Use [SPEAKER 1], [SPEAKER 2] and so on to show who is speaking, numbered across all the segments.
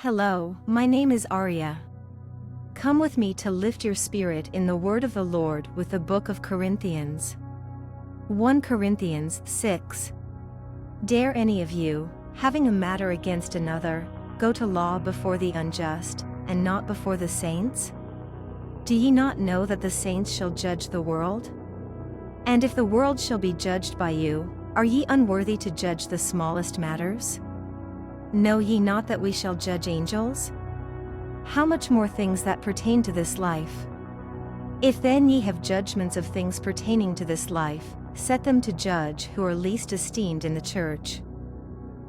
[SPEAKER 1] Hello, my name is Arya. Come with me to lift your spirit in the word of the Lord with the book of Corinthians. 1 Corinthians 6. Dare any of you, having a matter against another, go to law before the unjust, and not before the saints? Do ye not know that the saints shall judge the world? And if the world shall be judged by you, are ye unworthy to judge the smallest matters? Know ye not that we shall judge angels? How much more things that pertain to this life? If then ye have judgments of things pertaining to this life, set them to judge who are least esteemed in the church.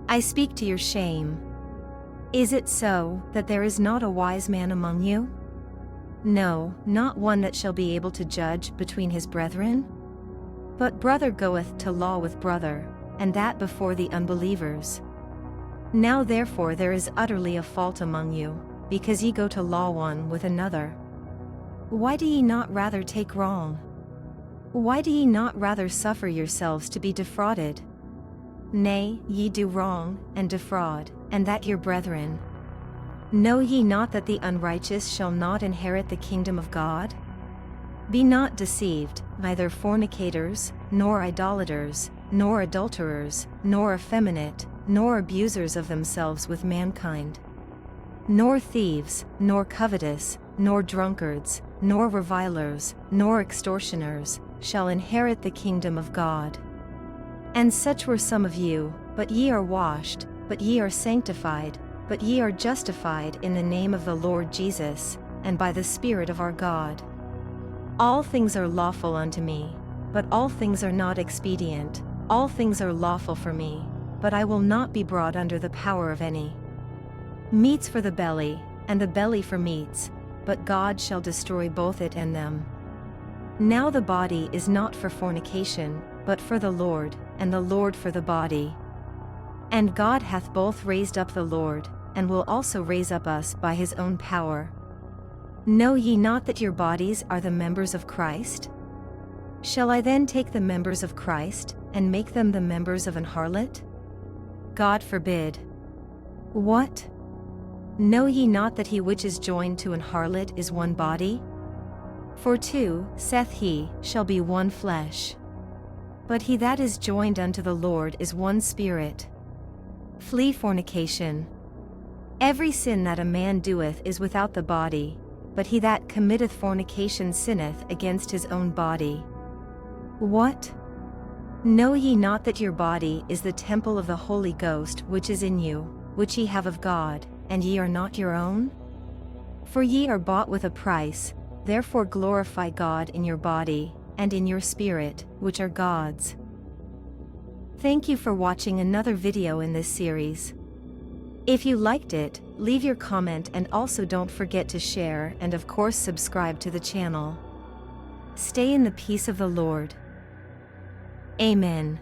[SPEAKER 1] I speak to your shame. Is it so, that there is not a wise man among you? No, not one that shall be able to judge between his brethren? But brother goeth to law with brother, and that before the unbelievers. Now therefore there is utterly a fault among you, because ye go to law one with another. Why do ye not rather take wrong? Why do ye not rather suffer yourselves to be defrauded? Nay, ye do wrong, and defraud, and that your brethren. Know ye not that the unrighteous shall not inherit the kingdom of God? Be not deceived, neither fornicators, nor idolaters, nor adulterers, nor effeminate, nor abusers of themselves with mankind, nor thieves, nor covetous, nor drunkards, nor revilers, nor extortioners, shall inherit the kingdom of God. And such were some of you, but ye are washed, but ye are sanctified, but ye are justified in the name of the Lord Jesus, and by the Spirit of our God. All things are lawful unto me, but all things are not expedient. All things are lawful for me, but I will not be brought under the power of any. Meats for the belly, and the belly for meats, but God shall destroy both it and them. Now the body is not for fornication, but for the Lord, and the Lord for the body. And God hath both raised up the Lord, and will also raise up us by his own power. Know ye not that your bodies are the members of Christ? Shall I then take the members of Christ, and make them the members of an harlot? God forbid. What? Know ye not that he which is joined to an harlot is one body? For two, saith he, shall be one flesh. But he that is joined unto the Lord is one spirit. Flee fornication. Every sin that a man doeth is without the body, but he that committeth fornication sinneth against his own body. What? Know ye not that your body is the temple of the Holy Ghost which is in you, which ye have of God, and ye are not your own? For ye are bought with a price, therefore glorify God in your body, and in your spirit, which are God's. Thank you for watching another video in this series. If you liked it, leave your comment and also don't forget to share and of course subscribe to the channel. Stay in the peace of the Lord. Amen.